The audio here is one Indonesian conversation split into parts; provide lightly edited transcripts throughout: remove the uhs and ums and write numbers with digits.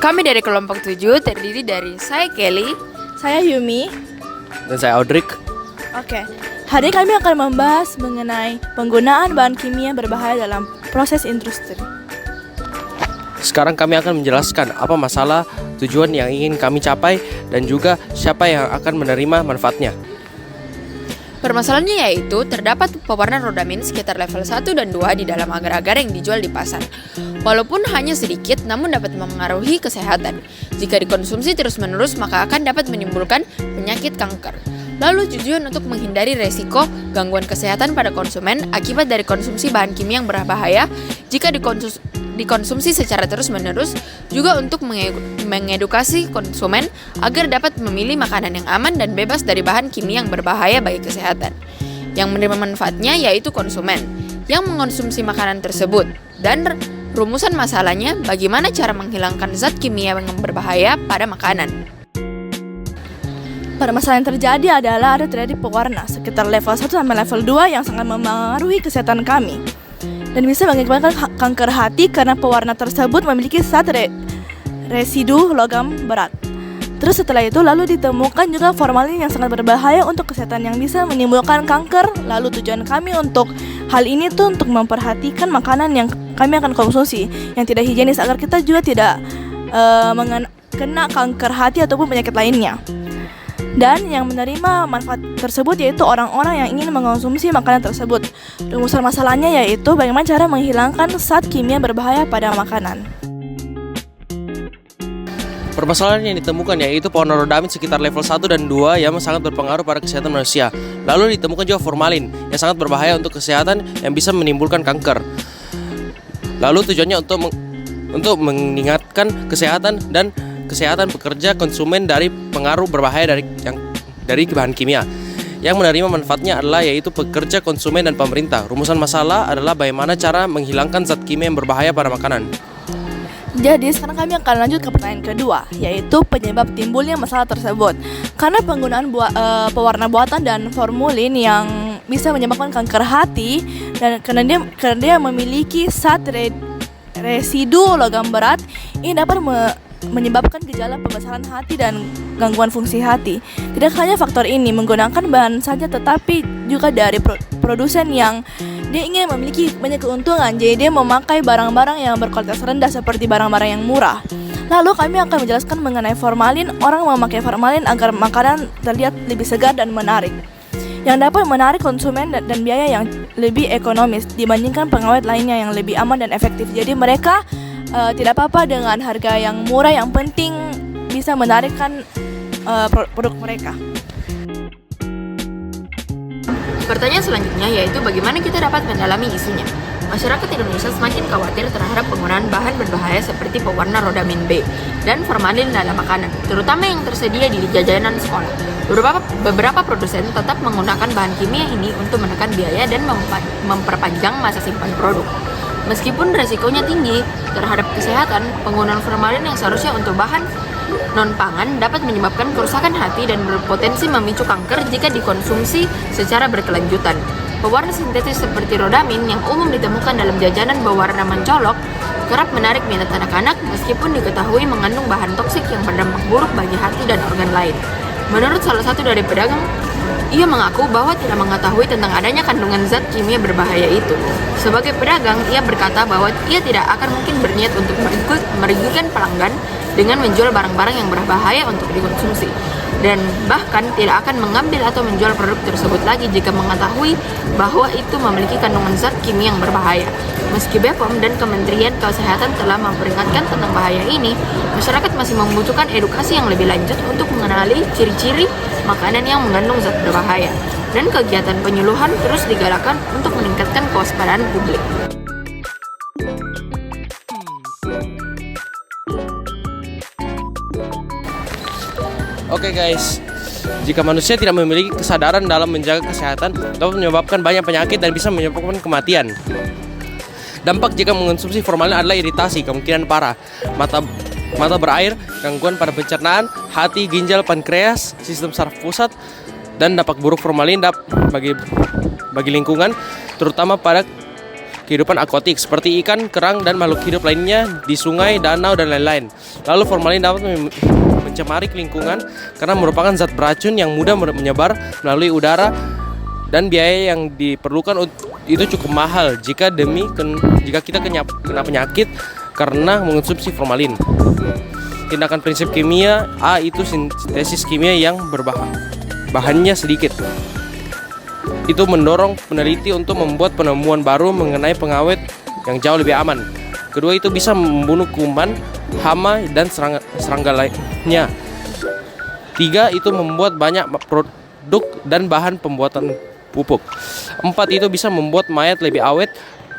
Kami dari kelompok 7 terdiri dari saya Kelly, Saya Yumi. Dan saya Audric. Oke, hari ini kami akan membahas mengenai penggunaan bahan kimia berbahaya dalam proses industri. Sekarang kami akan menjelaskan apa masalah, tujuan yang ingin kami capai, dan juga siapa yang akan menerima manfaatnya. Permasalahannya yaitu terdapat pewarna rodamin sekitar level 1 dan 2 di dalam agar-agar yang dijual di pasar. Walaupun hanya sedikit, namun dapat mempengaruhi kesehatan. Jika dikonsumsi terus-menerus, maka akan dapat menimbulkan penyakit kanker. Lalu tujuan untuk menghindari resiko gangguan kesehatan pada konsumen akibat dari konsumsi bahan kimia yang berbahaya jika dikonsumsi secara terus-menerus, juga untuk mengedukasi konsumen agar dapat memilih makanan yang aman dan bebas dari bahan kimia yang berbahaya bagi kesehatan. Yang menerima manfaatnya yaitu konsumen yang mengonsumsi makanan tersebut. Dan rumusan masalahnya, bagaimana cara menghilangkan zat kimia yang berbahaya pada makanan. Permasalahan yang terjadi adalah ada terjadi pewarna sekitar level 1 sampai level 2 yang sangat mempengaruhi kesehatan kami dan bisa mengakibatkan kanker hati karena pewarna tersebut memiliki zat residu logam berat. Terus setelah itu lalu ditemukan juga formalin yang sangat berbahaya untuk kesehatan yang bisa menimbulkan kanker. Lalu tujuan kami untuk hal ini tuh untuk memperhatikan makanan yang kami akan konsumsi yang tidak higienis agar kita juga tidak kena kanker hati ataupun penyakit lainnya. Dan yang menerima manfaat tersebut yaitu orang-orang yang ingin mengonsumsi makanan tersebut. Rumusan masalahnya yaitu bagaimana cara menghilangkan zat kimia berbahaya pada makanan. Permasalahan yang ditemukan yaitu pewarna rodamin sekitar level 1 dan 2 yang sangat berpengaruh pada kesehatan manusia. Lalu ditemukan juga formalin yang sangat berbahaya untuk kesehatan yang bisa menimbulkan kanker. Lalu tujuannya untuk mengingatkan kesehatan dan kesehatan pekerja konsumen dari pengaruh berbahaya dari bahan kimia. Yang menerima manfaatnya adalah yaitu pekerja, konsumen, dan pemerintah. Rumusan masalah adalah bagaimana cara menghilangkan zat kimia yang berbahaya pada makanan. Jadi sekarang kami akan lanjut ke pertanyaan kedua, yaitu penyebab timbulnya masalah tersebut. Karena penggunaan pewarna buatan dan formulin yang bisa menyebabkan kanker hati dan karena dia memiliki zat residu logam berat, ini dapat menyebabkan gejala pembesaran hati dan gangguan fungsi hati. Tidak hanya faktor ini menggunakan bahan saja, tetapi juga dari produsen yang dia ingin memiliki banyak keuntungan, jadi dia memakai barang-barang yang berkualitas rendah seperti barang-barang yang murah. Lalu kami akan menjelaskan mengenai formalin. Orang memakai formalin agar makanan terlihat lebih segar dan menarik, yang dapat menarik konsumen dan biaya yang lebih ekonomis dibandingkan pengawet lainnya yang lebih aman dan efektif. Jadi mereka tidak apa-apa dengan harga yang murah, yang penting bisa menarikkan produk mereka. Pertanyaan selanjutnya yaitu bagaimana kita dapat mendalami isunya. Masyarakat Indonesia semakin khawatir terhadap penggunaan bahan berbahaya seperti pewarna rodamin B dan formalin dalam makanan, terutama yang tersedia di jajanan sekolah. Beberapa produsen tetap menggunakan bahan kimia ini untuk menekan biaya dan memperpanjang masa simpan produk. Meskipun resikonya tinggi terhadap kesehatan, penggunaan formalin yang seharusnya untuk bahan non-pangan dapat menyebabkan kerusakan hati dan berpotensi memicu kanker jika dikonsumsi secara berkelanjutan. Pewarna sintetis seperti rodamin yang umum ditemukan dalam jajanan berwarna mencolok kerap menarik minat anak-anak meskipun diketahui mengandung bahan toksik yang berdampak buruk bagi hati dan organ lain. Menurut salah satu dari pedagang, ia mengaku bahwa tidak mengetahui tentang adanya kandungan zat kimia berbahaya itu. Sebagai pedagang, ia berkata bahwa ia tidak akan mungkin berniat untuk merugikan pelanggan dengan menjual barang-barang yang berbahaya untuk dikonsumsi, dan bahkan tidak akan mengambil atau menjual produk tersebut lagi jika mengetahui bahwa itu memiliki kandungan zat kimia yang berbahaya. Meski BPOM dan Kementerian Kesehatan telah memperingatkan tentang bahaya ini, masyarakat masih membutuhkan edukasi yang lebih lanjut untuk mengenali ciri-ciri makanan yang mengandung zat berbahaya, dan kegiatan penyuluhan terus digalakkan untuk meningkatkan kewaspadaan publik. Oke guys, jika manusia tidak memiliki kesadaran dalam menjaga kesehatan, dapat menyebabkan banyak penyakit dan bisa menyebabkan kematian. Dampak jika mengonsumsi formalin adalah iritasi, kemungkinan parah, mata berair, gangguan pada pencernaan, hati, ginjal, pankreas, sistem saraf pusat, dan dampak buruk formalin bagi lingkungan, terutama pada kehidupan akuatik seperti ikan, kerang, dan makhluk hidup lainnya di sungai, danau, dan lain-lain. Lalu formalin dapat mencemari lingkungan karena merupakan zat beracun yang mudah menyebar melalui udara, dan biaya yang diperlukan itu cukup mahal jika kita kena penyakit karena mengonsumsi formalin. Tindakan prinsip kimia A itu sintesis kimia yang bahannya sedikit. Itu mendorong peneliti untuk membuat penemuan baru mengenai pengawet yang jauh lebih aman. Kedua, itu bisa membunuh kuman, hama, dan serangga lainnya. Tiga, itu membuat banyak produk dan bahan pembuatan pupuk. Empat, itu bisa membuat mayat lebih awet.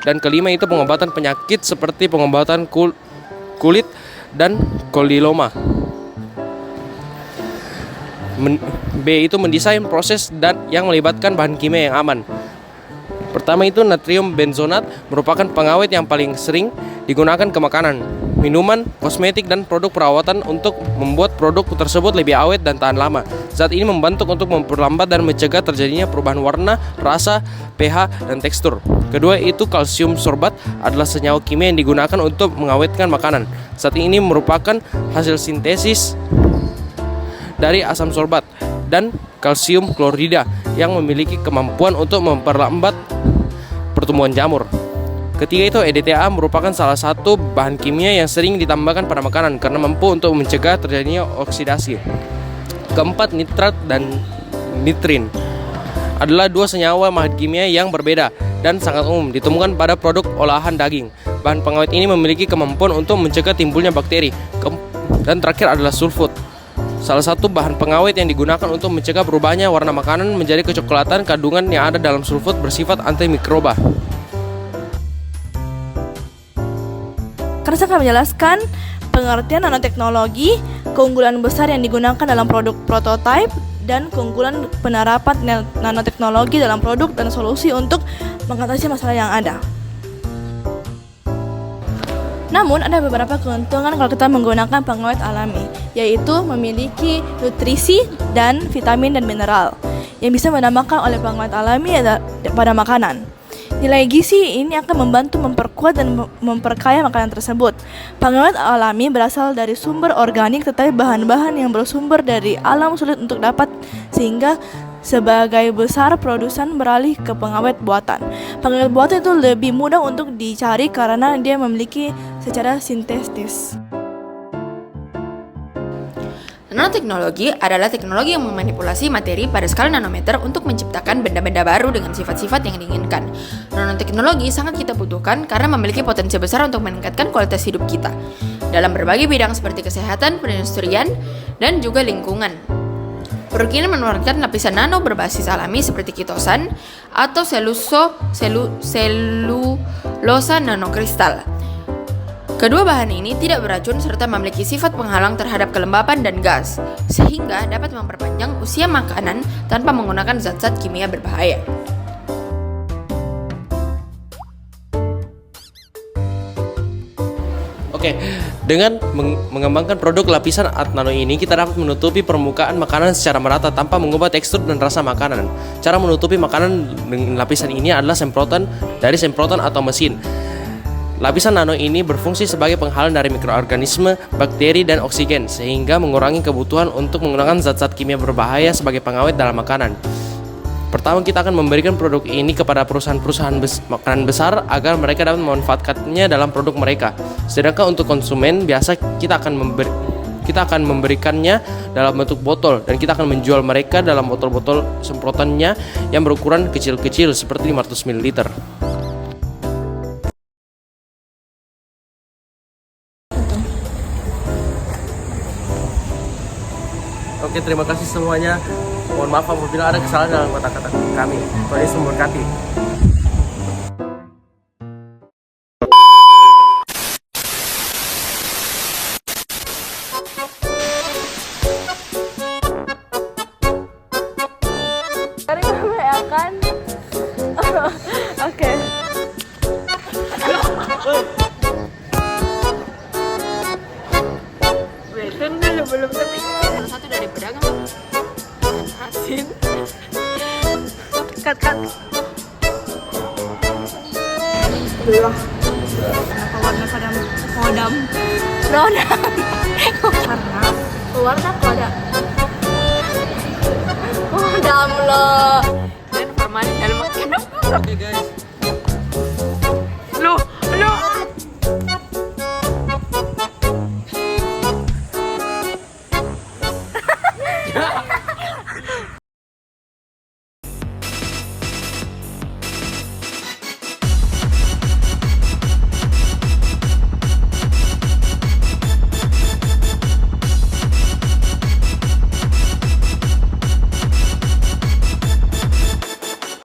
Dan kelima, itu pengobatan penyakit seperti pengobatan kulit dan kondiloma. B, itu mendesain proses yang melibatkan bahan kimia yang aman. Pertama, itu natrium benzonat merupakan pengawet yang paling sering digunakan ke makanan, minuman, kosmetik, dan produk perawatan untuk membuat produk tersebut lebih awet dan tahan lama. Zat ini membantu untuk memperlambat dan mencegah terjadinya perubahan warna, rasa, pH, dan tekstur. Kedua, itu kalsium sorbat adalah senyawa kimia yang digunakan untuk mengawetkan makanan. Zat ini merupakan hasil sintesis dari asam sorbat dan kalsium klorida yang memiliki kemampuan untuk memperlambat pertumbuhan jamur. Ketiga, itu EDTA merupakan salah satu bahan kimia yang sering ditambahkan pada makanan karena mampu untuk mencegah terjadinya oksidasi. Keempat, nitrat dan nitrin adalah dua senyawa bahan kimia yang berbeda dan sangat umum ditemukan pada produk olahan daging. Bahan pengawet ini memiliki kemampuan untuk mencegah timbulnya bakteri. Dan terakhir adalah sulfut, salah satu bahan pengawet yang digunakan untuk mencegah berubahnya warna makanan menjadi kecoklatan. Kandungan yang ada dalam sulfut bersifat antimikroba. Karena saya akan menjelaskan pengertian nanoteknologi, keunggulan besar yang digunakan dalam produk prototipe, dan keunggulan penerapan nanoteknologi dalam produk dan solusi untuk mengatasi masalah yang ada. Namun ada beberapa keuntungan kalau kita menggunakan pengawet alami, yaitu memiliki nutrisi dan vitamin dan mineral yang bisa dinamakan oleh pengawet alami pada makanan. Nilai gizi ini akan membantu memperkuat dan memperkaya makanan tersebut. Pengawet alami berasal dari sumber organik, tetapi bahan-bahan yang bersumber dari alam sulit untuk dapat, sehingga sebagai besar produsen beralih ke pengawet buatan. Pengawet buatan itu lebih mudah untuk dicari karena dia memiliki secara sintetis. Nanoteknologi adalah teknologi yang memanipulasi materi pada skala nanometer untuk menciptakan benda-benda baru dengan sifat-sifat yang diinginkan. Nanoteknologi sangat kita butuhkan karena memiliki potensi besar untuk meningkatkan kualitas hidup kita dalam berbagai bidang seperti kesehatan, perindustrian, dan juga lingkungan. Produk ini menawarkan lapisan nano berbasis alami seperti kitosan atau selulosa nanokristal. Kedua bahan ini tidak beracun serta memiliki sifat penghalang terhadap kelembapan dan gas, sehingga dapat memperpanjang usia makanan tanpa menggunakan zat-zat kimia berbahaya. Oke, dengan mengembangkan produk lapisan art nano ini, kita dapat menutupi permukaan makanan secara merata tanpa mengubah tekstur dan rasa makanan. Cara menutupi makanan dengan lapisan ini adalah semprotan atau mesin. Lapisan nano ini berfungsi sebagai penghalang dari mikroorganisme, bakteri, dan oksigen, sehingga mengurangi kebutuhan untuk menggunakan zat-zat kimia berbahaya sebagai pengawet dalam makanan. Pertama, kita akan memberikan produk ini kepada perusahaan-perusahaan makanan besar agar mereka dapat memanfaatkannya dalam produk mereka. Sedangkan untuk konsumen biasa, kita akan memberikannya dalam bentuk botol, dan kita akan menjual mereka dalam botol-botol semprotannya yang berukuran kecil-kecil seperti 500 ml. Oke, terima kasih semuanya. Mohon maaf apabila ada kesalahan dalam kata-kata kami. Tuhan Yesus memberkati. Sekarang kami akan Oke. Belum tapi salah satu dari pedagang asin. Cut. Belum. Kenapa warna kodam? Kodam. Warna kodam. Kodam lo. Dan formalin dalam makanan. Oke guys,